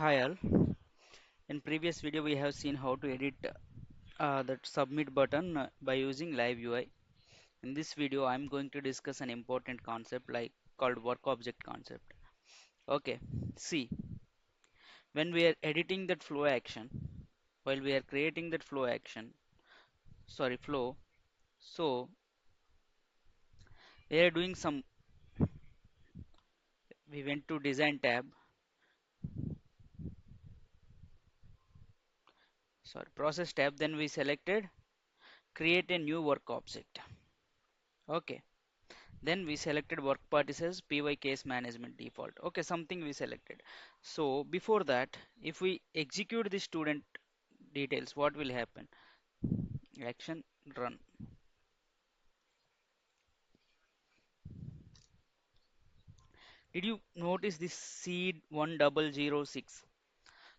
Hi all. In previous video we have seen how to edit that submit button by using live UI. In this video I am going to discuss an important concept like called work object concept. Okay, see, when we are editing that flow action, while we are creating that flow, so we are doing some, we went to design tab, process tab, then we selected create a new work object. Okay. Then we selected work party says py case management default. Okay, something we selected. So before that, if we execute the student details, what will happen? Action run. Did you notice this seed 1006?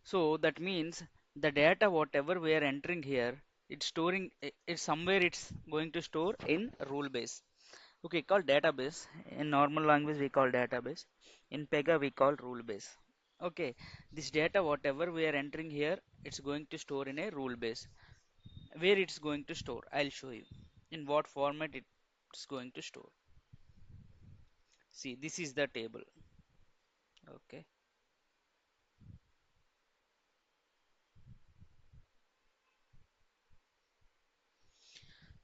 So that means the data whatever we are entering here, it's storing it's somewhere it's going to store in rule base. Okay, called database. In normal language we call database. In Pega we call rule base. Okay, this data whatever we are entering here, it's going to store in a rule base. Where it's going to store, I'll show you. In what format it's going to store. See, this is the table. Okay,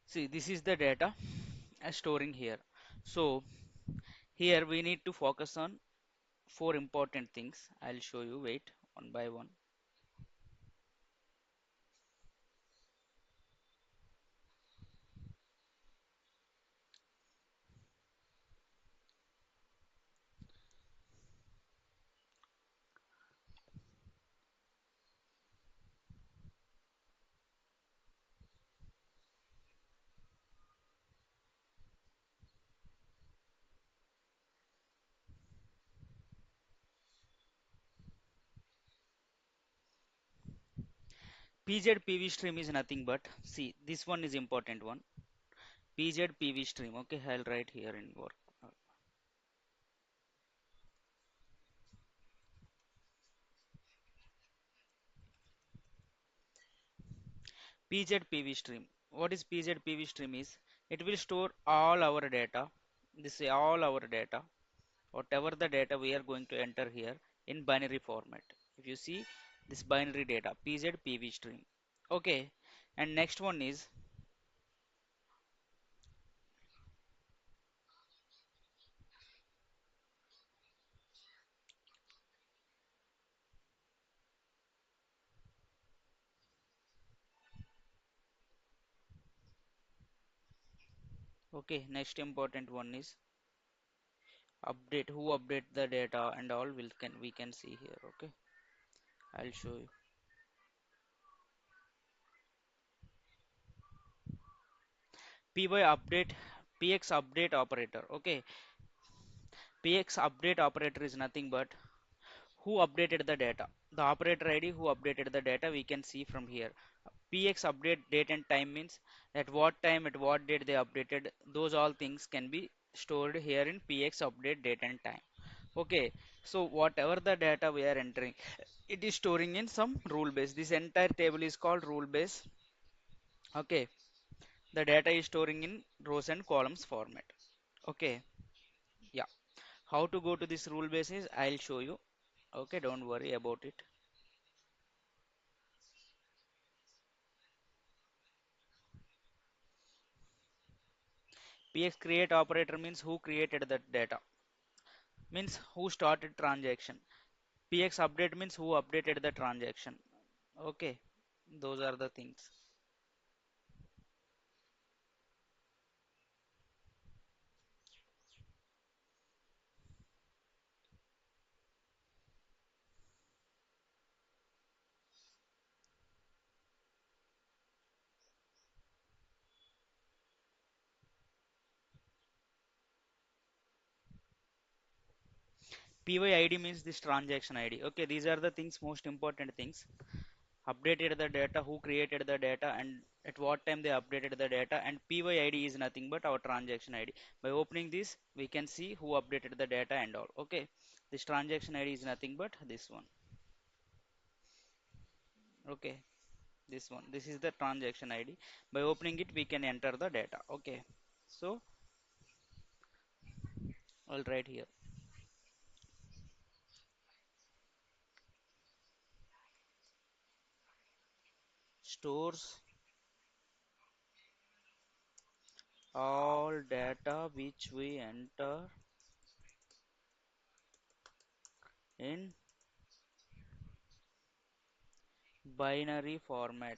see, this is the data storing here. So here we need to focus on four important things. I'll show you. Wait, one by one. PzPVStream is nothing but, see, this one is important one. PzPVStream. Okay, I'll write here in work. PzPVStream. What is PzPVStream is? It will store all our data. This is all our data. Whatever the data we are going to enter here in binary format. If you see this binary data, PzPVStream. Okay, and next one is, okay, next important one is update. Who update the data and all will can we can see here. Okay, I'll show you. Py update, px update operator. Okay, px update operator is nothing but who updated the data. The operator ID who updated the data we can see from here. Px update date and time means at what time, at what date they updated. Those all things can be stored here in px update date and time. Okay, so whatever the data we are entering, it is storing in some rule base. This entire table is called rule base. Okay, the data is storing in rows and columns format. Okay, yeah. How to go to this rule basis, I'll show you. Okay, don't worry about it. Px create operator means who created that data, means who started transaction. Px update means who updated the transaction. Okay, those are the things. PyID means this transaction ID. Okay, these are the things, most important things. Updated the data, who created the data, and at what time they updated the data. And PyID is nothing but our transaction ID. By opening this, we can see who updated the data and all. Okay, this transaction ID is nothing but this one. Okay, this is the transaction ID. By opening it we can enter the data. Okay, so I'll write here stores all data which we enter in binary format.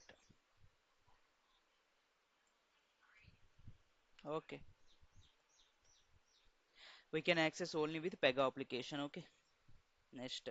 Okay, we can access only with Pega application. Okay, next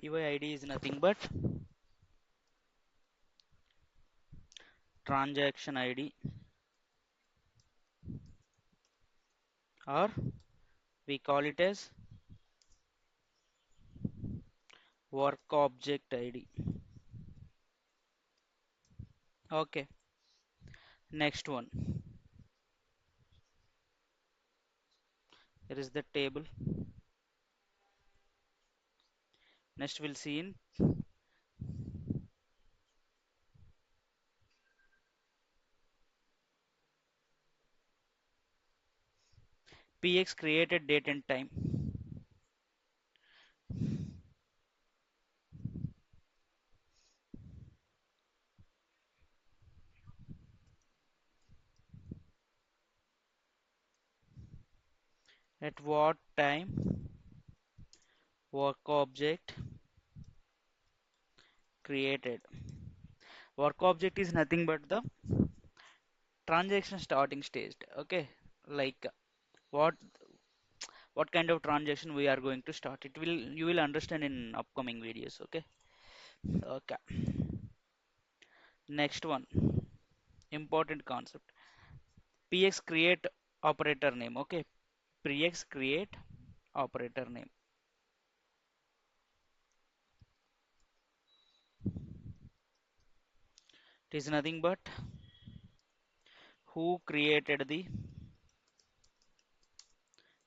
pyID is nothing but transaction ID, or we call it as work object ID. Okay, next one. Here is the table. Next we'll see in px created date and time. At what time work object created. Work object is nothing but the transaction starting stage. Okay, like what what kind of transaction we are going to start. It will you will understand in upcoming videos. Okay. Okay. Next one, important concept. Px create operator name. Okay. Px create operator name. It is nothing but who created the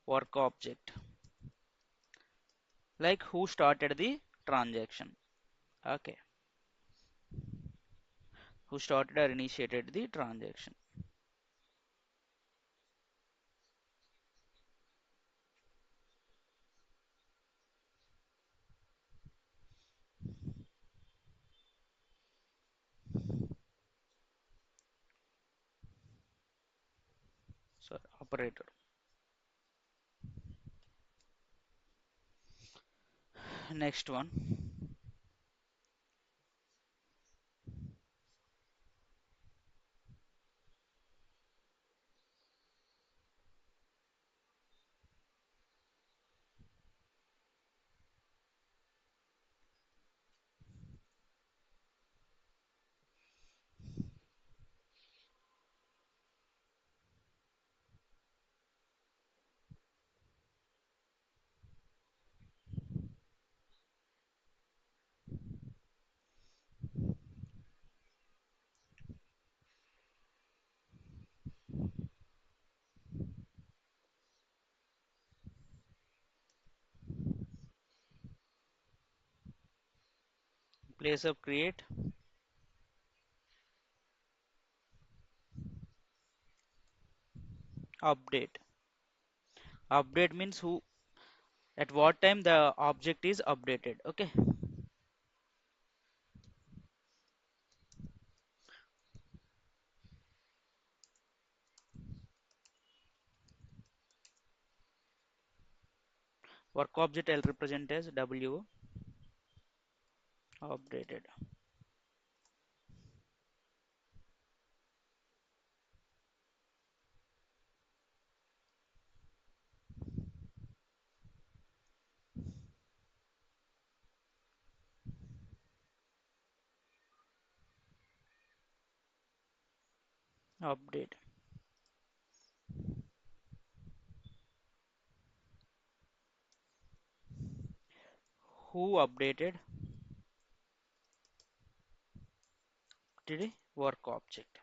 work object, like who started the transaction. Okay, who started or initiated the transaction. So operator. Next one, place of create update. Update means who at what time the object is updated. Okay, work object I'll represent as w updated. update, who updated today work object.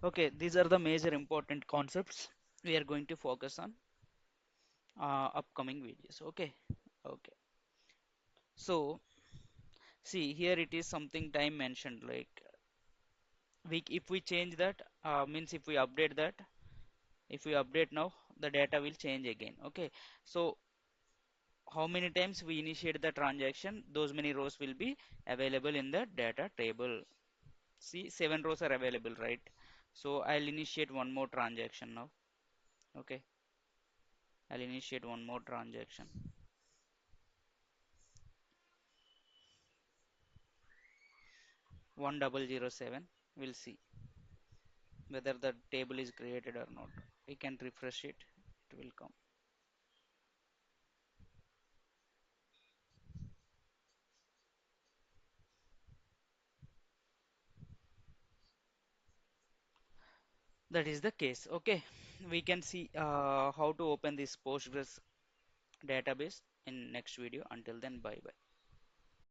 Okay, these are the major important concepts we are going to focus on upcoming videos. Okay, okay. So see here it is something time mentioned like we if we change that means if we update that, if we update now the data will change again. Okay, so how many times we initiate the transaction, those many rows will be available in the data table. See, 7 rows are available, right? So I'll initiate one more transaction now. Okay, I'll initiate one more transaction. 1007. We'll see whether the table is created or not. We can refresh it. It will come. That is the case. Okay, we can see how to open this Postgres database in next video. Until then, bye bye.